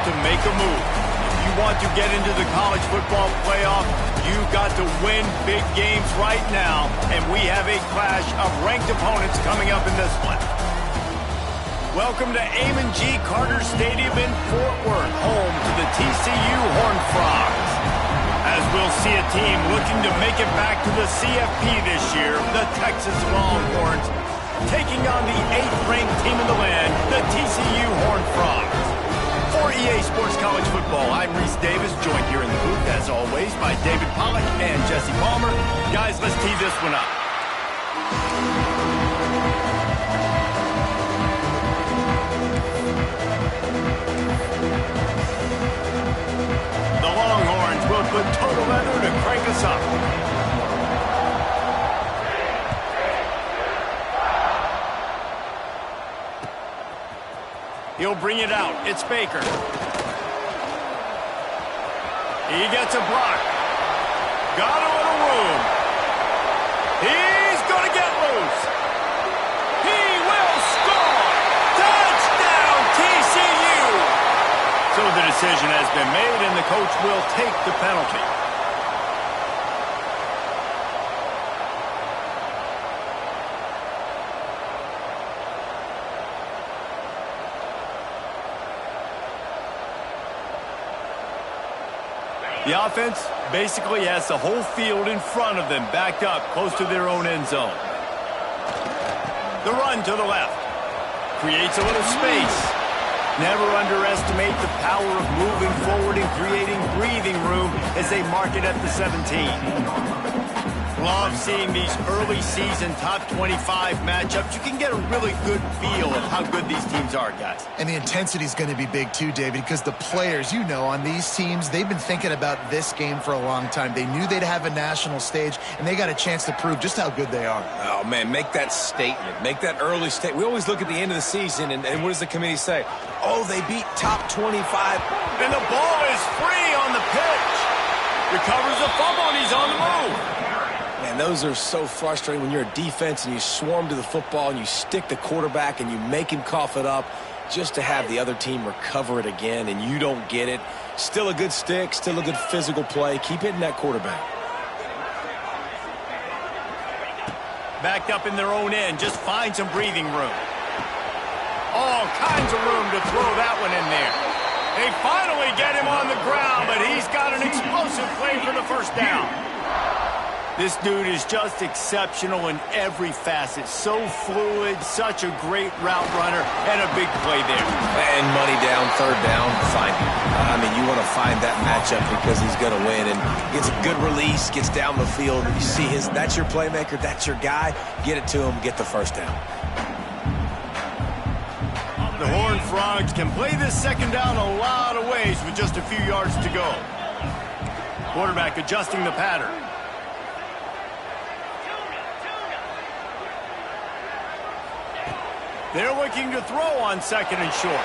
to make a move. If you want to get into the college football playoff, you've got to win big games right now, and we have a clash of ranked opponents coming up in this one. Welcome to Amon G. Carter Stadium in Fort Worth, home to the TCU Horned Frogs. As we'll see a team looking to make it back to the CFP this year, the Texas Longhorns, taking on the 8th-ranked team in the land, the TCU Horned Frogs. For EA Sports College Football, I'm Reese Davis, joined here in the booth, as always, by David Pollack and Jesse Palmer. Guys, let's tee this one up. The Longhorns will put total leather to crank us up. He'll bring it out. It's Baker. He gets a block. Got a little room. He's going to get loose. He will score. Touchdown, TCU. So the decision has been made, and the coach will take the penalty. The offense basically has the whole field in front of them, backed up close to their own end zone. The run to the left. Creates a little space. Never underestimate the power of moving forward and creating breathing room as they mark it at the 17. Love seeing these early season top 25 matchups. You can get a really good feel of how good these teams are, guys. And the intensity is going to be big too, David, because the players, you know, on these teams, they've been thinking about this game for a long time. They knew they'd have a national stage, and they got a chance to prove just how good they are. Oh, man, make that statement. Make that early statement. We always look at the end of the season, and what does the committee say? Oh, they beat top 25. And the ball is free on the pitch. Recovers the fumble, and he's on the move. Man, those are so frustrating when you're a defense and you swarm to the football and you stick the quarterback and you make him cough it up just to have the other team recover it again and you don't get it. Still a good stick, still a good physical play. Keep hitting that quarterback. Backed up in their own end, just find some breathing room. All kinds of room to throw that one in there. They finally get him on the ground, but he's got an explosive play for the first down. This dude is just exceptional in every facet. So fluid, such a great route runner, and a big play there. And money down, third down, find him. I mean, you want to find that matchup because he's going to win. And gets a good release, gets down the field. You see that's your playmaker, that's your guy. Get it to him, get the first down. The Horned Frogs can play this second down a lot of ways with just a few yards to go. Quarterback adjusting the pattern. They're looking to throw on second and short.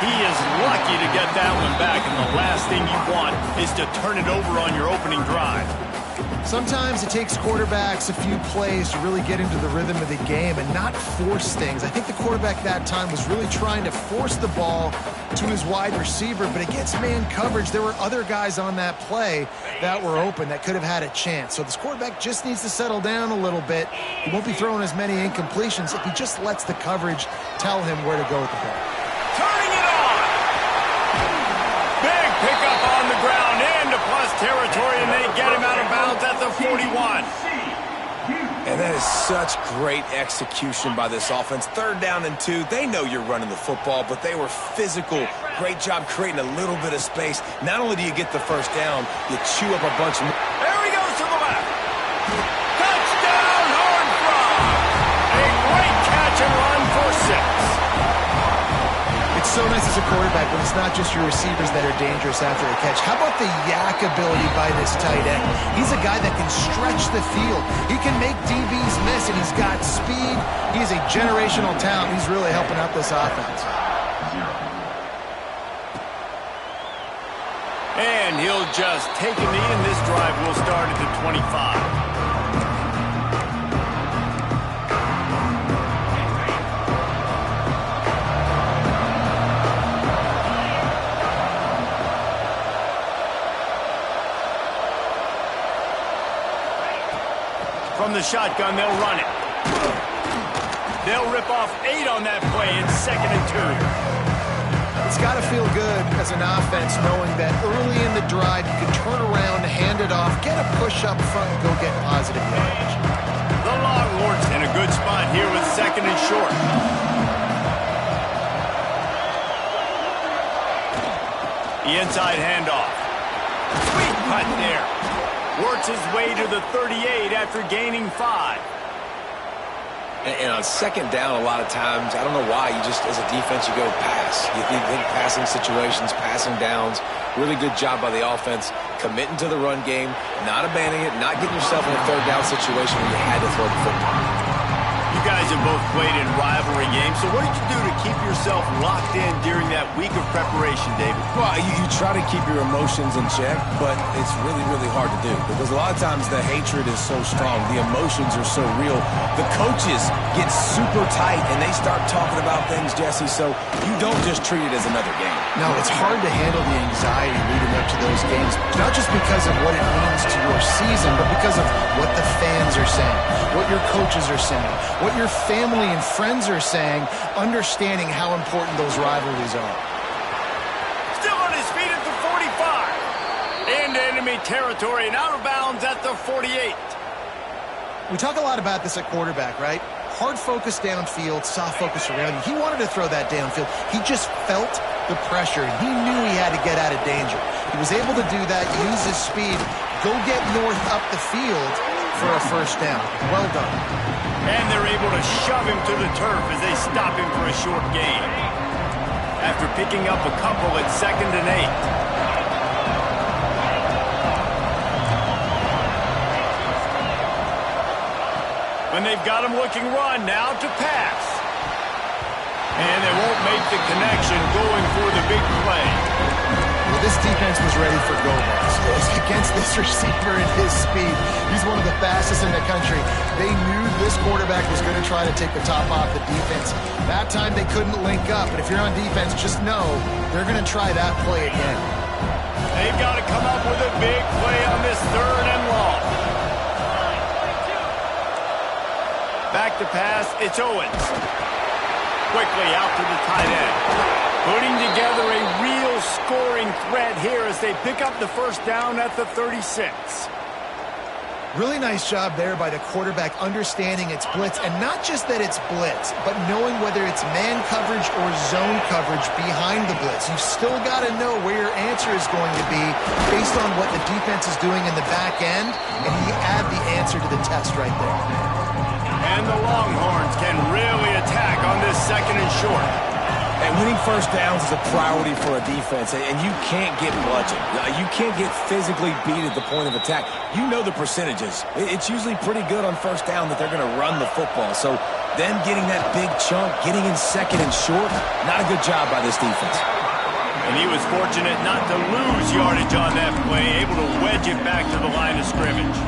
He is lucky to get that one back, and the last thing you want is to turn it over on your opening drive. Sometimes it takes quarterbacks a few plays to really get into the rhythm of the game and not force things. I think the quarterback that time was really trying to force the ball to his wide receiver, but against man coverage, there were other guys on that play that were open that could have had a chance. So this quarterback just needs to settle down a little bit. He won't be throwing as many incompletions if he just lets the coverage tell him where to go with the ball. Turning it on! Big pickup on the ground into plus territory, and they get him out of bounds at the 41. And that is such great execution by this offense. Third down and 2. They know you're running the football, but they were physical. Great job creating a little bit of space. Not only do you get the first down, you chew up a bunch of... There he goes to the left. Touchdown, Horned Frogs. A great catch and run for 6. It's so nice as a quarterback when it's not just your receivers that are dangerous after the catch. How about the yak ability by this tight end? He's a guy that can stretch the field. He can make DBs miss, and he's got speed. He's a generational talent. He's really helping out this offense. And he'll just take a knee, and this drive will start at the 25. the shotgun, they'll run it. They'll rip off 8 on that play in 2nd and 2. It's got to feel good as an offense knowing that early in the drive you can turn around, hand it off, get a push up front, and go get positive yardage. The Longhorns in a good spot here with 2nd and short. The inside handoff. Sweet cut there. Works his way to the 38 after gaining 5. And on 2nd down, a lot of times, I don't know why, you just, as a defense, you go pass. You think passing situations, passing downs. Really good job by the offense, committing to the run game, not abandoning it, not getting yourself in a 3rd down situation where you had to throw the football. You guys have both played in rivalry games, so what did you do to keep yourself locked in during that week of preparation, David? Well, you try to keep your emotions in check, but it's really, really hard to do because a lot of times the hatred is so strong. The emotions are so real. The coaches get super tight, and they start talking about things, Jesse, so you don't just treat it as another game. No, it's hard to handle the anxiety leading up to those games, not just because of what it means to your season, but because of what the fans are saying, what your coaches are saying, what your family and friends are saying, understanding how important those rivalries are. Still on his feet at the 45. Into enemy territory and out of bounds at the 48. We talk a lot about this at quarterback, right? Hard focus downfield, soft focus around you. He wanted to throw that downfield. He just felt the pressure. He knew he had to get out of danger. He was able to do that, use his speed, go get north up the field for a 1st down. Well done. And they're able to shove him to the turf as they stop him for a short gain. After picking up a couple at 2nd and 8. When they've got him looking run, now to pass. And they won't make the connection going for the big play. Well, this defense was ready for go-balls. Against this receiver and his speed, he's one of the fastest in the country. They knew this quarterback was going to try to take the top off the defense. That time they couldn't link up, but if you're on defense, just know they're going to try that play again. They've got to come up with a big play on this 3rd and long. Back to pass, it's Owens. Quickly out to the tight end. Putting together a real scoring threat here as they pick up the 1st down at the 36. Really nice job there by the quarterback understanding it's blitz, and not just that it's blitz, but knowing whether it's man coverage or zone coverage behind the blitz. You've still got to know where your answer is going to be based on what the defense is doing in the back end, and he add the answer to the test right there. And the Longhorns can really attack on this 2nd and short. And winning 1st downs is a priority for a defense, and you can't get bludgeoned. You can't get physically beat at the point of attack. You know the percentages. It's usually pretty good on 1st down that they're going to run the football. So them getting that big chunk, getting in 2nd and short, not a good job by this defense. And he was fortunate not to lose yardage on that play, able to wedge it back to the line of scrimmage.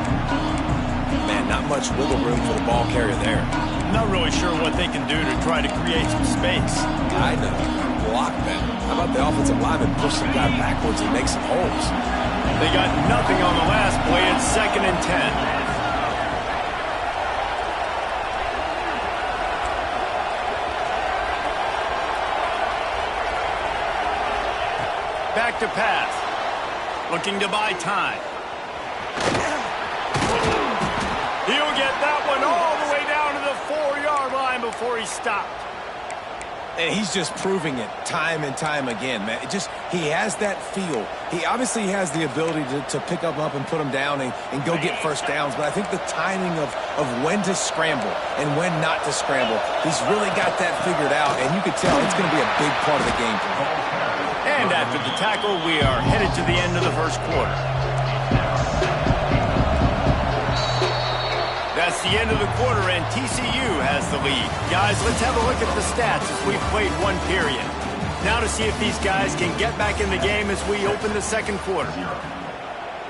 Man, not much wiggle room for the ball carrier there. Not really sure what they can do to try to create some space. I know. Block them. How about the offensive lineman push some guy backwards and make some holes? They got nothing on the last play at 2nd and 10. Back to pass. Looking to buy time. He'll get that one all the way down to the 4-yard line before he stopped. And he's just proving it time and time again, man. He has that feel. He obviously has the ability to pick them up and put them down and go get 1st downs. But I think the timing of when to scramble and when not to scramble, he's really got that figured out. And you can tell it's going to be a big part of the game for him. And after the tackle, we are headed to the end of the 1st quarter. That's the end of the quarter, and TCU has the lead. Guys, let's have a look at the stats as we've played 1 period. Now to see if these guys can get back in the game as we open the 2nd quarter.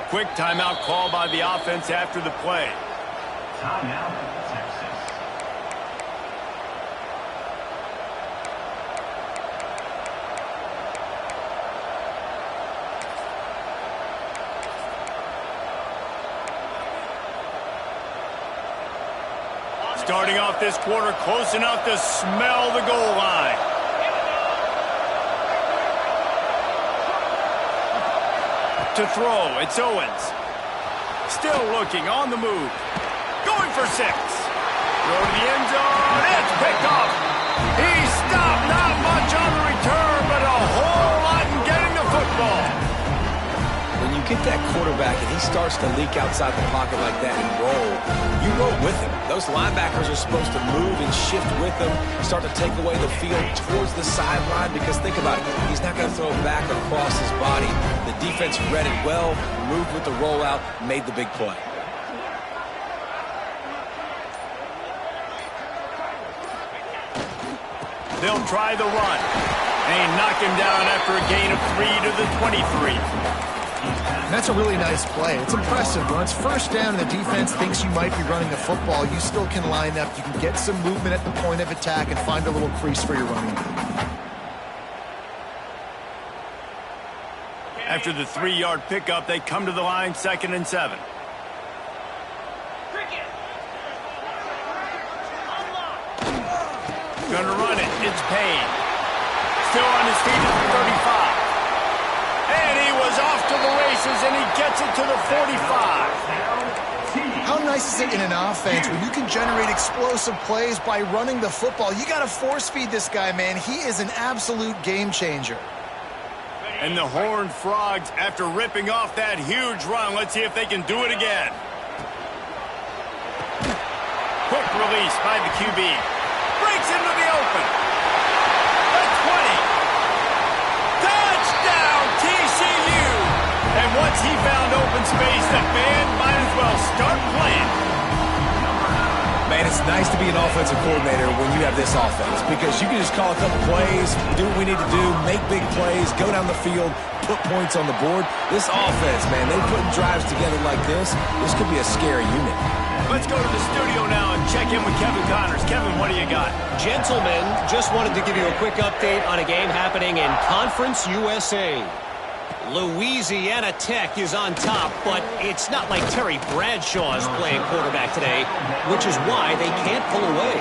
Quick timeout call by the offense after the play. Timeout. Starting off this quarter close enough to smell the goal line. To throw, it's Owens. Still looking, on the move. Going for 6. Throw to the end zone. It's picked off. He stopped, not much on the return, but a whole lot in getting the football. When you get that quarterback and he starts to leak outside the pocket like that and roll, you roll with him. Those linebackers are supposed to move and shift with him, start to take away the field towards the sideline, because think about it, he's not going to throw back across his body. The defense read it well, moved with the rollout, made the big play. They'll try the run. They knock him down after a gain of 3 to the 23. And that's a really nice play. It's impressive. When it's first down and the defense thinks you might be running the football, you still can line up. You can get some movement at the point of attack and find a little crease for your running back. After the 3-yard pickup, they come to the line, 2nd and 7. Gonna run it. It's Payne. Still on his feet at the 35. And he was off to the races, and he gets it to the 45. How nice is it in an offense when you can generate explosive plays by running the football? You got to force feed this guy, man. He is an absolute game changer. And the Horned Frogs, after ripping off that huge run, let's see if they can do it again. Quick release by the QB. Breaks into the open. The 20. Touchdown, TCU. And once he found open space, the band might as well start playing. Man, it's nice to be an offensive coordinator when you have this offense, because you can just call a couple plays, do what we need to do, make big plays, go down the field, put points on the board. This offense, man, they putting drives together like this could be a scary unit. Let's go to the studio now and check in with Kevin Connors. Kevin, what do you got? Gentlemen, just wanted to give you a quick update on a game happening in Conference USA. Louisiana Tech is on top, but it's not like Terry Bradshaw is playing quarterback today, which is why they can't pull away.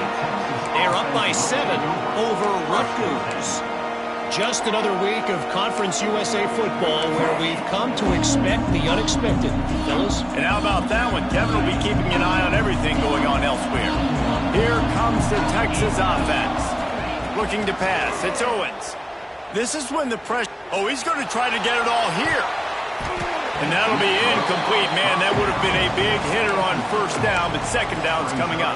They're up by 7 over Rutgers. Just another week of Conference USA football where we've come to expect the unexpected, fellas. And how about that one? Kevin will be keeping an eye on everything going on elsewhere. Here comes the Texas offense. Looking to pass. It's Owens. This is when the pressure... Oh, he's going to try to get it all here. And that'll be incomplete. Man, that would have been a big hitter on first down, but second down's coming up.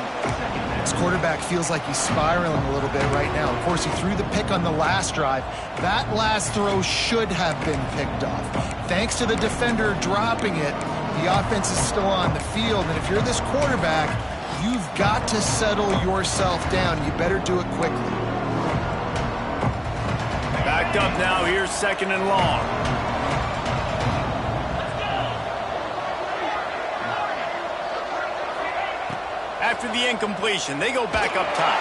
This quarterback feels like he's spiraling a little bit right now. Of course, he threw the pick on the last drive. That last throw should have been picked off. Thanks to the defender dropping it, the offense is still on the field. And if you're this quarterback, you've got to settle yourself down. You better do it quickly. Backed up now. Here's 2nd and long. After the incompletion, they go back up top.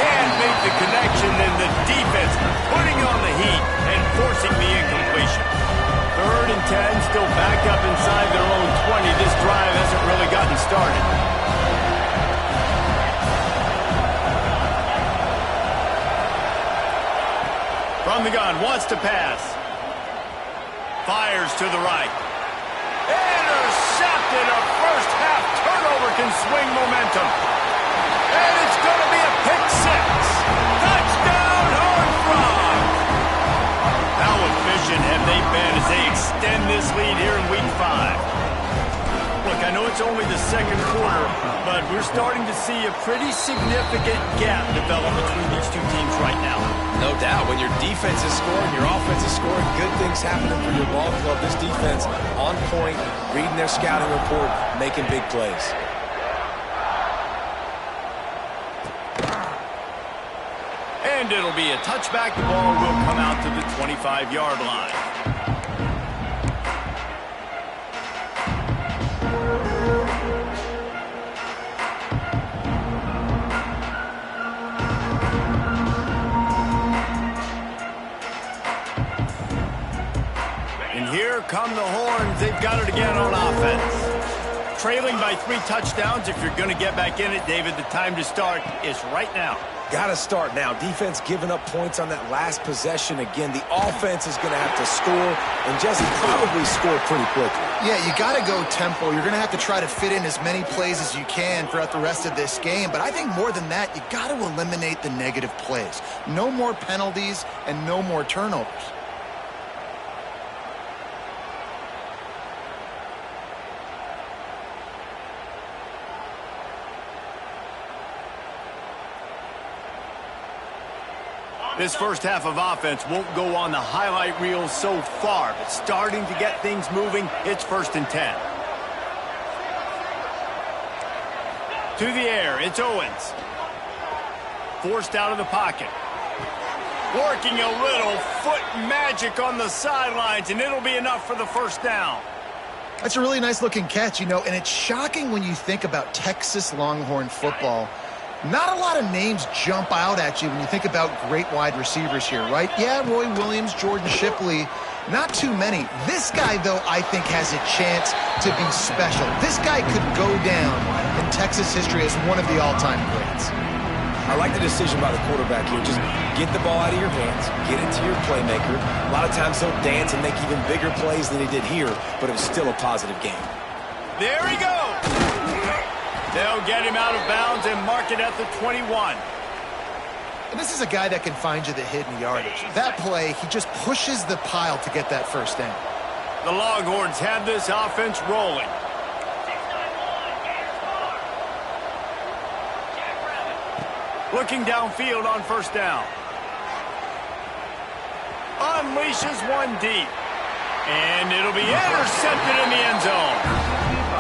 Can't make the connection, and the defense putting on the heat and forcing the incompletion. 3rd and 10, still backed up inside their own 20. This drive hasn't really gotten started. From the gun, wants to pass. Fires to the right. Intercepted. A first half turnover can swing momentum. And it's going to be a pick 6. Touchdown, Horned Frogs. How efficient have they been as they extend this lead here in Week 5? Look, I know it's only the second quarter, but we're starting to see a pretty significant gap develop between these two teams right now. No doubt. When your defense is scoring, your offense is scoring, good things happening for your ball club. This defense on point, reading their scouting report, making big plays. And it'll be a touchback. The ball will come out to the 25-yard line. Here come the Horns. They've got it again on offense. trailing by 3 touchdowns. If you're going to get back in it, David, the time to start is right now. Got to start now. Defense giving up points on that last possession. Again, the offense is going to have to score, and Jesse probably score pretty quickly. Yeah, you got to go tempo. You're going to have to try to fit in as many plays as you can throughout the rest of this game. But I think more than that, you got to eliminate the negative plays. No more penalties and no more turnovers. This first half of offense won't go on the highlight reel so far, but starting to get things moving, it's 1st and 10. To the air, it's Owens. Forced out of the pocket. Working a little foot magic on the sidelines, and it'll be enough for the 1st down. That's a really nice-looking catch, you know, and it's shocking when you think about Texas Longhorn football. Not a lot of names jump out at you when you think about great wide receivers here, right? Yeah, Roy Williams, Jordan Shipley, not too many. This guy, though, I think has a chance to be special. This guy could go down in Texas history as one of the all-time greats. I like the decision by the quarterback here. Just get the ball out of your hands, get it to your playmaker. A lot of times he'll dance and make even bigger plays than he did here, but it was still a positive game. There he goes. They'll get him out of bounds and mark it at the 21. And this is a guy that can find you the hidden yardage. That play, he just pushes the pile to get that 1st down. The Longhorns have this offense rolling. Looking downfield on 1st down. Unleashes one deep. And it'll be intercepted in the end zone.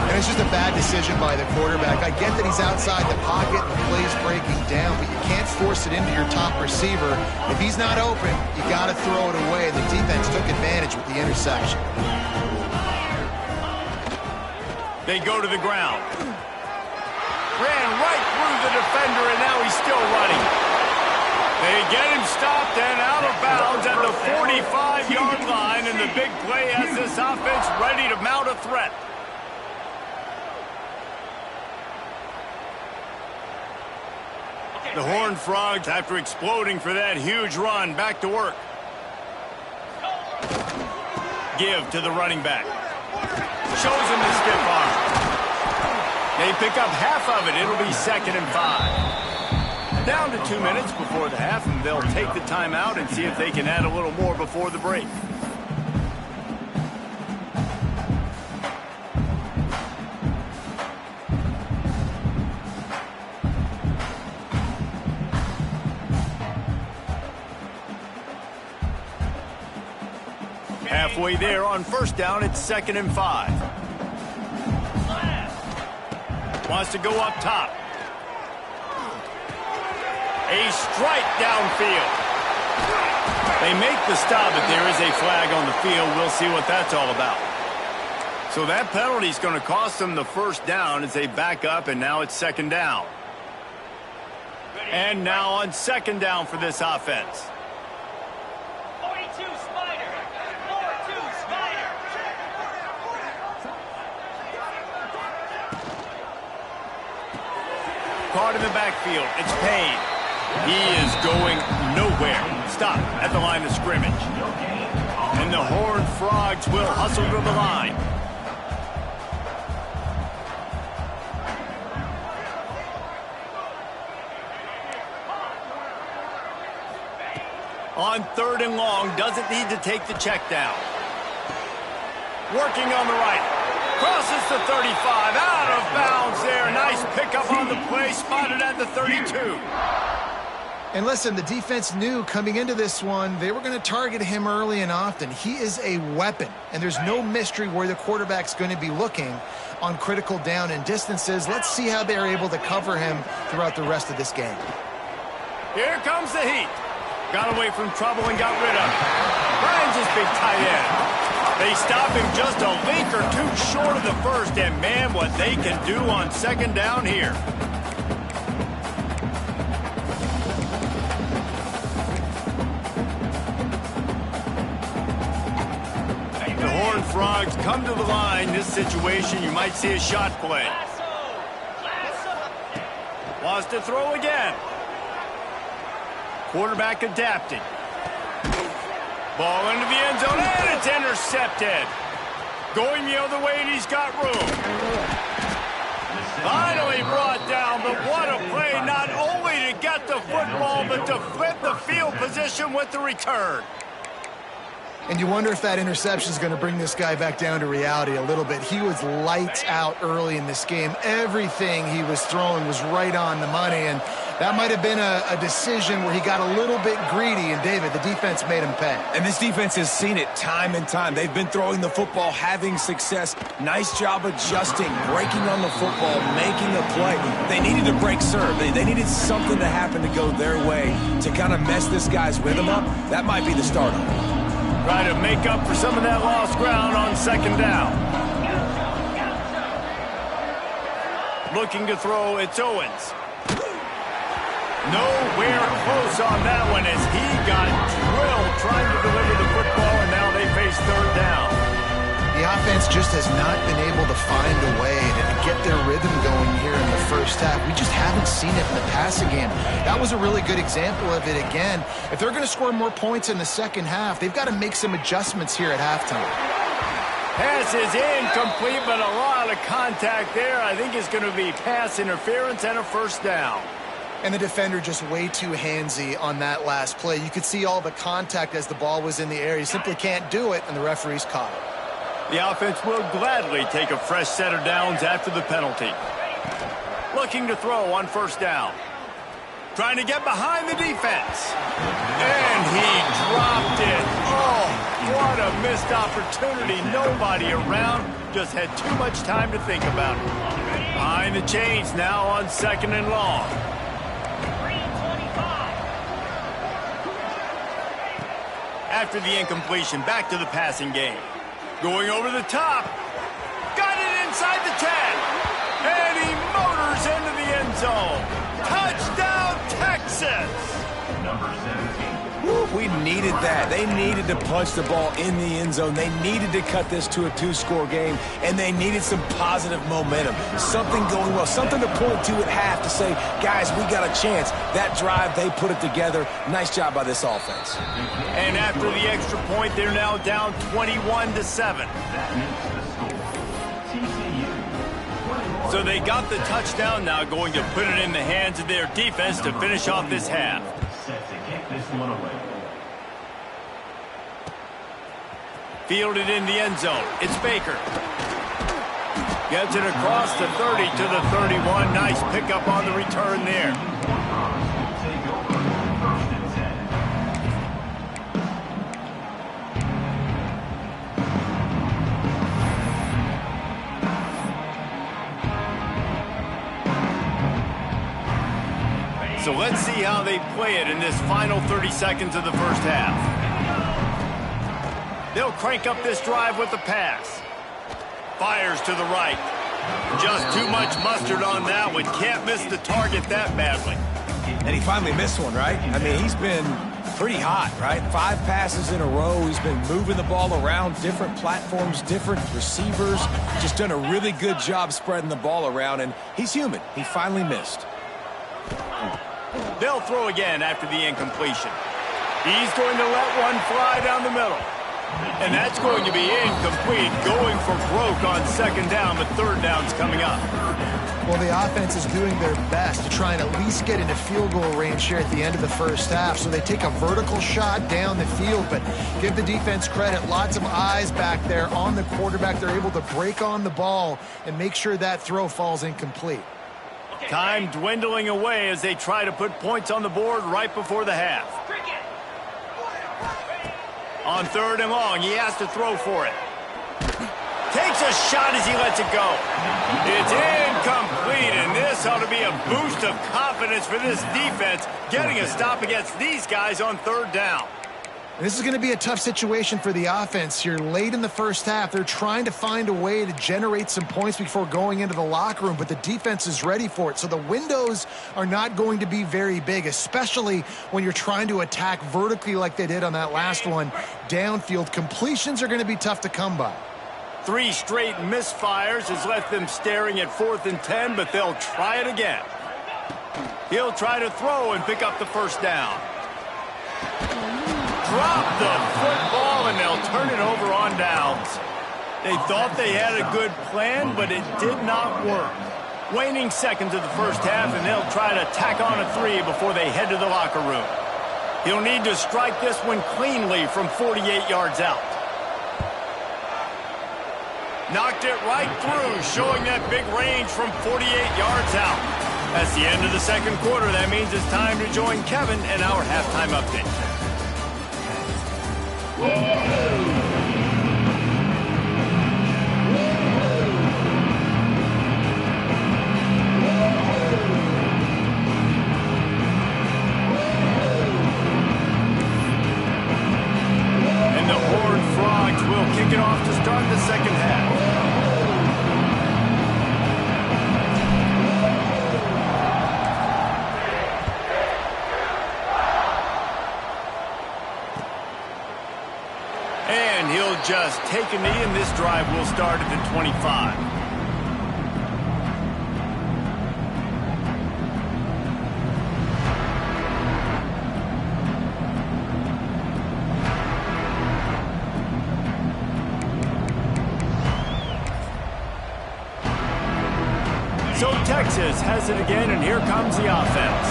And it's just a bad decision by the quarterback. I get that he's outside the pocket and the play's breaking down, but you can't force it into your top receiver. If he's not open, you got to throw it away. The defense took advantage with the interception. They go to the ground. Ran right through the defender, and now he's still running. They get him stopped and out of bounds at the 45-yard line, and the big play has this offense ready to mount a threat. The Horned Frogs, after exploding for that huge run, back to work. Give to the running back. Shows him the stiff arm. They pick up half of it. It'll be 2nd and 5. Down to 2 minutes before the half, and they'll take the timeout and see if they can add a little more before the break. Halfway there on 1st down, it's 2nd and 5. Wants to go up top. A strike downfield. They make the stop, but there is a flag on the field. We'll see what that's all about. So that penalty is going to cost them the 1st down as they back up, and now it's 2nd down. And now on 2nd down for this offense. Caught in the backfield. It's Payne. He is going nowhere. Stop at the line of scrimmage. And the Horned Frogs will hustle to the line. On 3rd and long, doesn't need to take the check down. Working on the right. Crosses the 35, out of bounds there. Nice pickup on the play, spotted at the 32. And listen, the defense knew coming into this one, they were going to target him early and often. He is a weapon, and there's no mystery where the quarterback's going to be looking on critical down and distances. Let's see how they're able to cover him throughout the rest of this game. Here comes the heat. Got away from trouble and got rid of it. Finds his big tight end. They stop him just a link or two short of the 1st, and man, what they can do on 2nd down here. The Horned Frogs come to the line. This situation, you might see a shot play. Wants to throw again. Quarterback adapting. Ball into the end zone, and it's intercepted. Going the other way, and he's got room. Finally brought down, but what a play, not only to get the football, but to flip the field position with the return. And you wonder if that interception is going to bring this guy back down to reality a little bit. He was lights out early in this game. Everything he was throwing was right on the money, and that might have been a decision where he got a little bit greedy, and David, the defense made him pay. And this defense has seen it time and time. They've been throwing the football, having success. Nice job adjusting, breaking on the football, making a play. They needed to break serve. They needed something to happen to go their way to kind of mess this guy's rhythm up. That might be the start of it. Try to make up for some of that lost ground on second down. Looking to throw, it's Owens. Nowhere close on that one as he got drilled trying to deliver the football, and now they face third down. The offense just has not been able to find a way to get their rhythm going here in the first half. We just haven't seen it in the passing game. That was a really good example of it again. If they're going to score more points in the second half, they've got to make some adjustments here at halftime. Pass is incomplete, but a lot of contact there. I think it's going to be pass interference and a first down. And the defender just way too handsy on that last play. You could see all the contact as the ball was in the air. You simply can't do it, and the referees caught it. The offense will gladly take a fresh set of downs after the penalty. Looking to throw on first down. Trying to get behind the defense. And he dropped it. Oh, what a missed opportunity. Nobody around. Just had too much time to think about it. Behind the chains now on second and long. After the incompletion, back to the passing game. Going over the top. Got it inside the 10. And he motors into the end zone. Touchdown, Texas. Number 17. We needed that. They needed to punch the ball in the end zone. They needed to cut this to a 2-score game, and they needed some positive momentum. Something going well, something to point to at half to say, guys, we got a chance. That drive, they put it together. Nice job by this offense. And after the extra point, they're now down 21-7. So they got the touchdown, now going to put it in the hands of their defense to finish off this half. Fielded in the end zone. It's Baker. Gets it across the 30 to the 31. Nice pickup on the return there. So let's see how they play it in this final 30 seconds of the first half. They'll crank up this drive with the pass. Fires to the right. Just too much mustard on that one. Can't miss the target that badly. And he finally missed one, right? I mean, he's been pretty hot, right? 5 passes in a row. He's been moving the ball around, different platforms, different receivers. Just done a really good job spreading the ball around, and he's human. He finally missed. They'll throw again after the incompletion. He's going to let one fly down the middle. And that's going to be incomplete, going for broke on second down, but third down's coming up. Well, the offense is doing their best to try and at least get into field goal range here at the end of the first half. So they take a vertical shot down the field, but give the defense credit. Lots of eyes back there on the quarterback. They're able to break on the ball and make sure that throw falls incomplete. Time dwindling away as they try to put points on the board right before the half. On third and long, he has to throw for it. Takes a shot as he lets it go. It's incomplete, and this ought to be a boost of confidence for this defense, getting a stop against these guys on third down. This is going to be a tough situation for the offense here. Late in the first half, they're trying to find a way to generate some points before going into the locker room, but the defense is ready for it. So the windows are not going to be very big, especially when you're trying to attack vertically like they did on that last one. Downfield completions are going to be tough to come by. 3 straight misfires has left them staring at 4th and 10, but they'll try it again. He'll try to throw and pick up the first down. Drop the football, and they'll turn it over on downs. They thought they had a good plan, but it did not work. Waning seconds of the first half, and they'll try to tack on a 3 before they head to the locker room. He'll need to strike this one cleanly from 48 yards out. Knocked it right through, showing that big range from 48 yards out. That's the end of the second quarter. That means it's time to join Kevin and our halftime update. And the Horned Frogs will kick it off to start the second half. And he'll just take a knee, and this drive will start at the 25. So Texas has it again, and here comes the offense.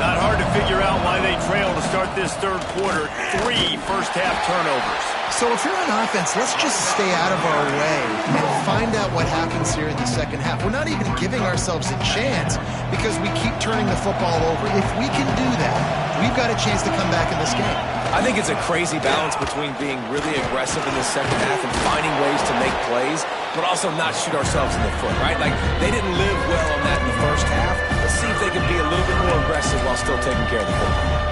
Not hard to figure out why they trail to start this third quarter. 3 first-half turnovers. So if you're on offense, let's just stay out of our way and find out what happens here in the second half. We're not even giving ourselves a chance because we keep turning the football over. If we can do that, we've got a chance to come back in this game. I think it's a crazy balance between being really aggressive in the second half and finding ways to make plays, but also not shoot ourselves in the foot, right? Like, they didn't live well on that in the first half. Let's see if they can be a little bit more aggressive while still taking care of the football.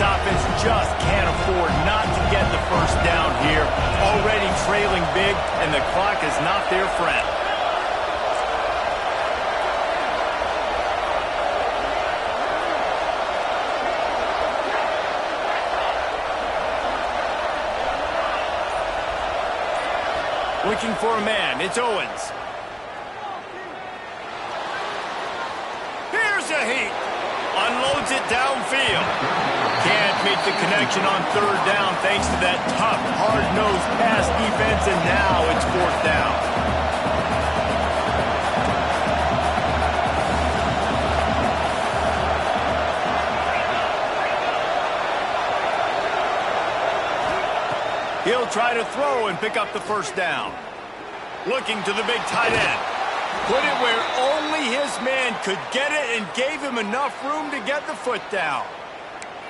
Offense just can't afford not to get the first down here. Already trailing big, and the clock is not their friend. Looking for a man. It's Owens. Here's a heat. Unloads it downfield. Can't make the connection on third down thanks to that tough, hard-nosed pass defense, and now it's 4th down. He'll try to throw and pick up the first down. Looking to the big tight end. Put it where only his man could get it and gave him enough room to get the foot down.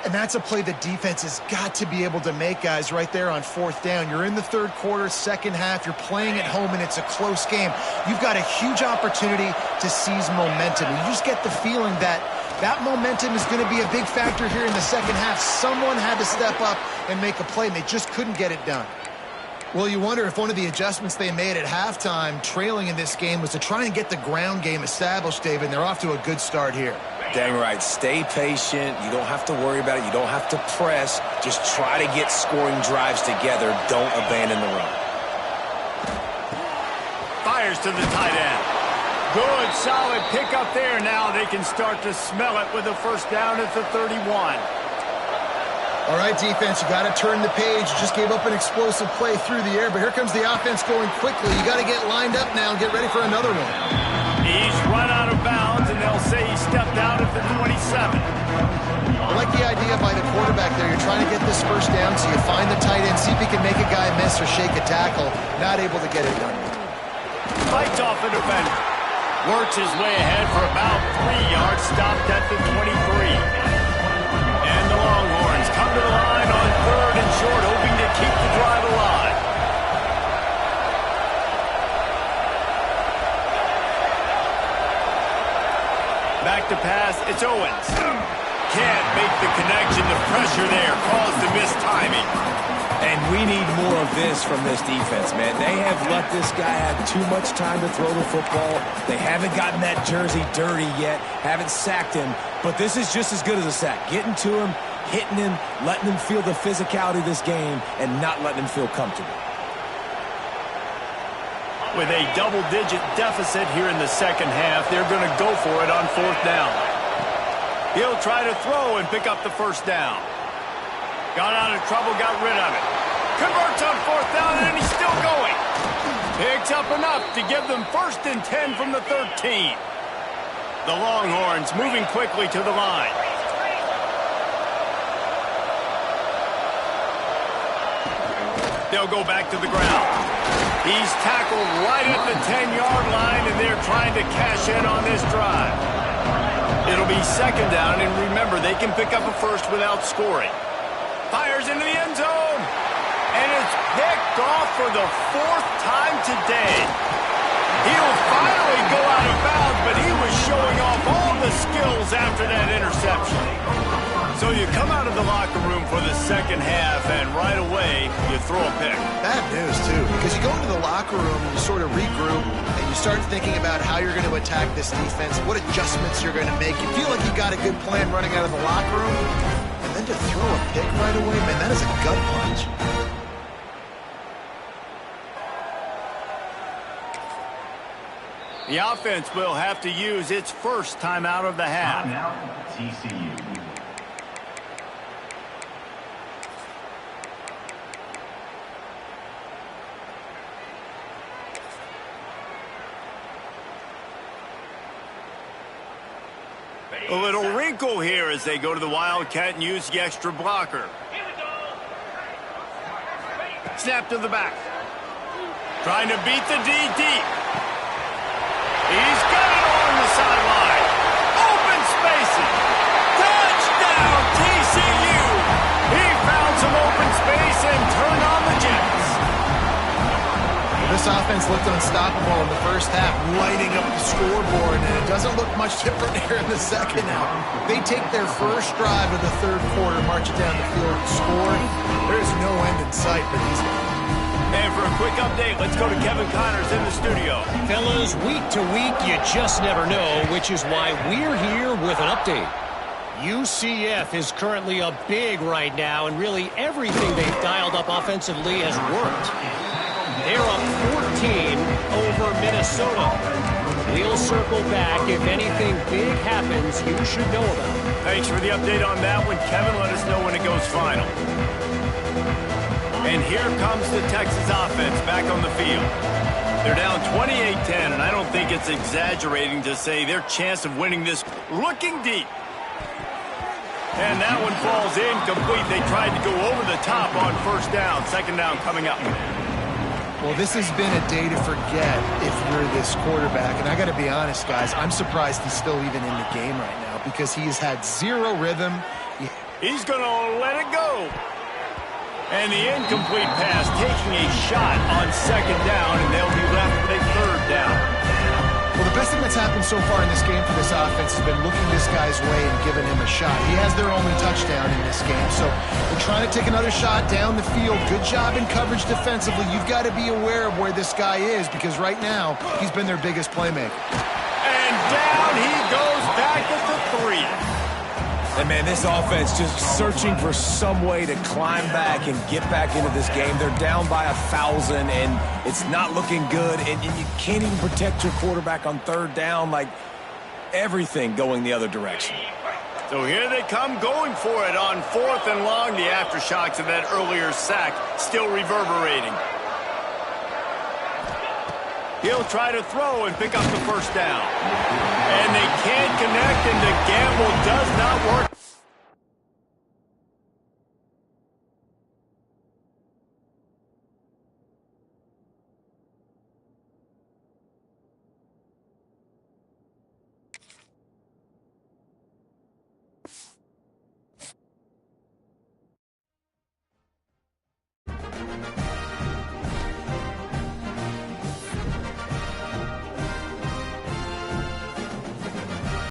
And that's a play the defense has got to be able to make, guys, right there on 4th down. You're in the third quarter, second half. You're playing at home, and it's a close game. You've got a huge opportunity to seize momentum. You just get the feeling that that momentum is going to be a big factor here in the second half. Someone had to step up and make a play, and they just couldn't get it done. Well, you wonder if one of the adjustments they made at halftime, trailing in this game, was to try and get the ground game established, David, and they're off to a good start here. Dang right. Stay patient. You don't have to worry about it. You don't have to press. Just try to get scoring drives together. Don't abandon the run. Fires to the tight end. Good, solid pickup there. Now they can start to smell it with a first down at the 31. All right, defense, you got to turn the page. You just gave up an explosive play through the air, but here comes the offense going quickly. You got to get lined up now and get ready for another one. He's run out of bounds, and they'll say he stepped out at the 27. I like the idea by the quarterback there. You're trying to get this first down, so you find the tight end, see if he can make a guy miss or shake a tackle. Not able to get it done. Fights off the defender. Works his way ahead for about 3 yards, stopped at the 23. And the Longhorns come to the line on 3rd and short, hoping to keep the drive alive. Back to pass, it's Owens. Can't make the connection. The pressure there caused the mistiming. And we need more of this from this defense, man. They have let this guy have too much time to throw the football. They haven't gotten that jersey dirty yet, haven't sacked him. But this is just as good as a sack. Getting to him, hitting him, letting him feel the physicality of this game, and not letting him feel comfortable. With a double-digit deficit here in the second half, they're going to go for it on 4th down. He'll try to throw and pick up the 1st down. Got out of trouble, got rid of it. Converts on 4th down, and he's still going. Picks up enough to give them 1st and 10 from the 13. The Longhorns moving quickly to the line. They'll go back to the ground. He's tackled right at the 10-yard line, and they're trying to cash in on this drive. It'll be 2nd down, and remember, they can pick up a 1st without scoring. Fires into the end zone, and it's picked off for the 4th time today. He'll finally go out of bounds, but he was showing off all the skills after that interception. So you come out of the locker room for the second half, and right away, you throw a pick. Bad news, too, because you go into the locker room, you sort of regroup, and you start thinking about how you're going to attack this defense, what adjustments you're going to make. You feel like you got a good plan running out of the locker room. And then to throw a pick right away, man, that is a gut punch. The offense will have to use its first time out of the half. TCU. A little wrinkle here as they go to the Wildcat and use the extra blocker. Snap to the back. Trying to beat the D deep. He's got it along the sideline. Open spaces. Touchdown, TCU. He found some open space and turned on the Jets. This offense looked unstoppable in the first half, lighting up the scoreboard, and it doesn't look much different here in the second half. They take their first drive of the 3rd quarter, march it down the field, and score. There is no end in sight for these guys. And for a quick update, let's go to Kevin Connors in the studio. Fellas, week to week, you just never know, which is why we're here with an update. UCF is currently up big right now, and really everything they've dialed up offensively has worked. They're up 14 over Minnesota. We'll circle back. If anything big happens, you should know about it. Thanks for the update on that one, Kevin. Let us know when it goes final. And here comes the Texas offense back on the field. They're down 28-10, and I don't think it's exaggerating to say their chance of winning this looking deep. And that one falls incomplete. They tried to go over the top on 1st down. 2nd down coming up. Well, this has been a day to forget if you're this quarterback. And I got to be honest, guys, I'm surprised he's still even in the game right now because he has had zero rhythm. He's going to let it go. And the incomplete pass taking a shot on 2nd down, and they'll be left with a 3rd down. Well, the best thing that's happened so far in this game for this offense has been looking this guy's way and giving him a shot. He has their only touchdown in this game, so we're trying to take another shot down the field. Good job in coverage defensively. You've got to be aware of where this guy is because right now he's been their biggest playmaker. And down he goes back at the 3. And, man, this offense just searching for some way to climb back and get back into this game. They're down by 1,000, and it's not looking good. And you can't even protect your quarterback on 3rd down. Like, everything going the other direction. So here they come going for it on 4th and long. The aftershocks of that earlier sack still reverberating. He'll try to throw and pick up the 1st down. And they can't connect, and the gamble does not work